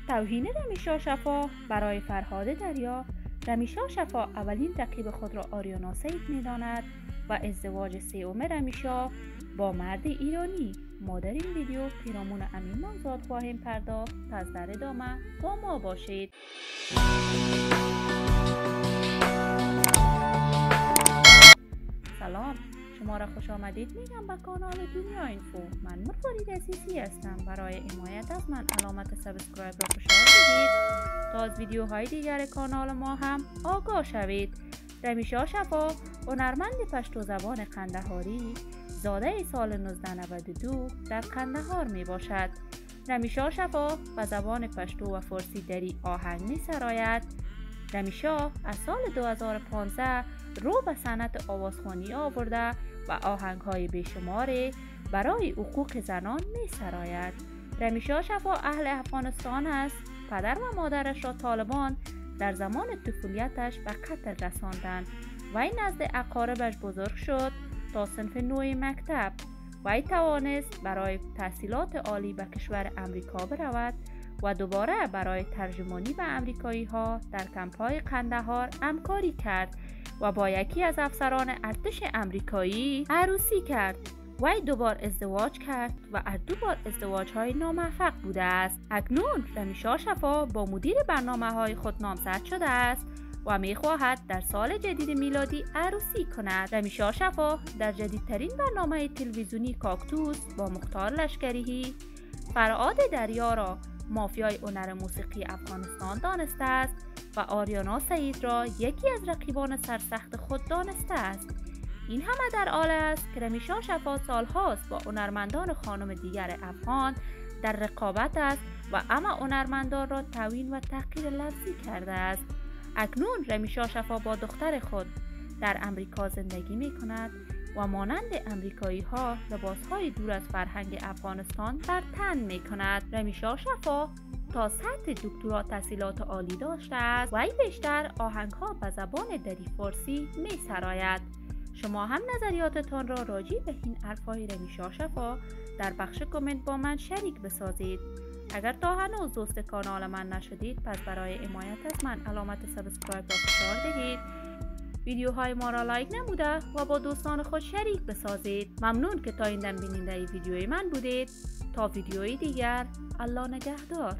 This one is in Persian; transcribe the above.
توهین رمیشا شفا برای فرهاد دریا. رمیشا شفا اولین رقیب خود را آریانا سعید می‌داند و ازدواج سوم رمیشا با مرد ایرانی. ما در این ویدیو پیرامون همین موضوعات خواهیم پرداخت. پس در ادامه با ما باشید. سلام، شما را خوش آمدید میگم به کانال دنیا اینفو. من مرفرید عزیزی هستم. برای حمایت از من علامت سابسکرایب را فشار بدید تا از ویدیوهای دیگر کانال ما هم آگاه شوید. رمیشا شفا هنرمند پشتو زبان قندهاری، زاده سال 1992 در قندهار می باشد. رمیشا شفا به زبان پشتو و فارسی دری آهنگ می سراید. رمیشا از سال 2015 رو به صنعت آوازخوانی آورده و آهنگ‌های بیشماری برای حقوق زنان می سراید. رمیشا شفا اهل افغانستان است. پدر و مادرش را طالبان در زمان طفولیتش به قتل رساندند. وی نزد اقاربش بزرگ شد تا صنف 9 مکتب. وی توانست برای تحصیلات عالی به کشور امریکا برود و دوباره برای ترجمانی به امریکایی ها در کمپ‌های قندهار همکاری کرد و با یکی از افسران ارتش امریکایی عروسی کرد. وی دوبار ازدواج کرد و از دوبار ازدواج‌های ناموفق بوده است. اکنون رمیشا شفا با مدیر برنامه‌های خود نامزد شده است و می‌خواهد در سال جدید میلادی عروسی کند. رمیشا شفا در جدیدترین برنامه تلویزیونی کاکتوس با مختار لشکری فرهاد دریا را مافیای هنر موسیقی افغانستان دانسته است و آریانا سعید را یکی از رقیبان سرسخت خود دانسته است. این همه در حال است که رمیشا شفا سالهاست با هنرمندان خانم دیگر افغان در رقابت است و اما هنرمندان را توهین و تحقیر لفظی کرده است. اکنون رمیشا شفا با دختر خود در امریکا زندگی می کند و مانند امریکایی ها لباس های دور از فرهنگ افغانستان بر تن می کند. رمیشا شفا تا سطح دکترا تحصیلات عالی داشته است و بیشتر آهنگ ها به زبان دری فارسی می سراید. شما هم نظریاتتان را راجع به این حرفای رمیشا شفا در بخش کامنت با من شریک بسازید. اگر تا هنوز دوست کانال من نشدید پس برای حمایت از من علامت سابسکرایب را فشار دهید. ویدیوهای ما را لایک نموده و با دوستان خود شریک بسازید. ممنون که تا این دم بیننده ویدیوی من بودید. تا ویدیوی دیگر، الله نگهدار.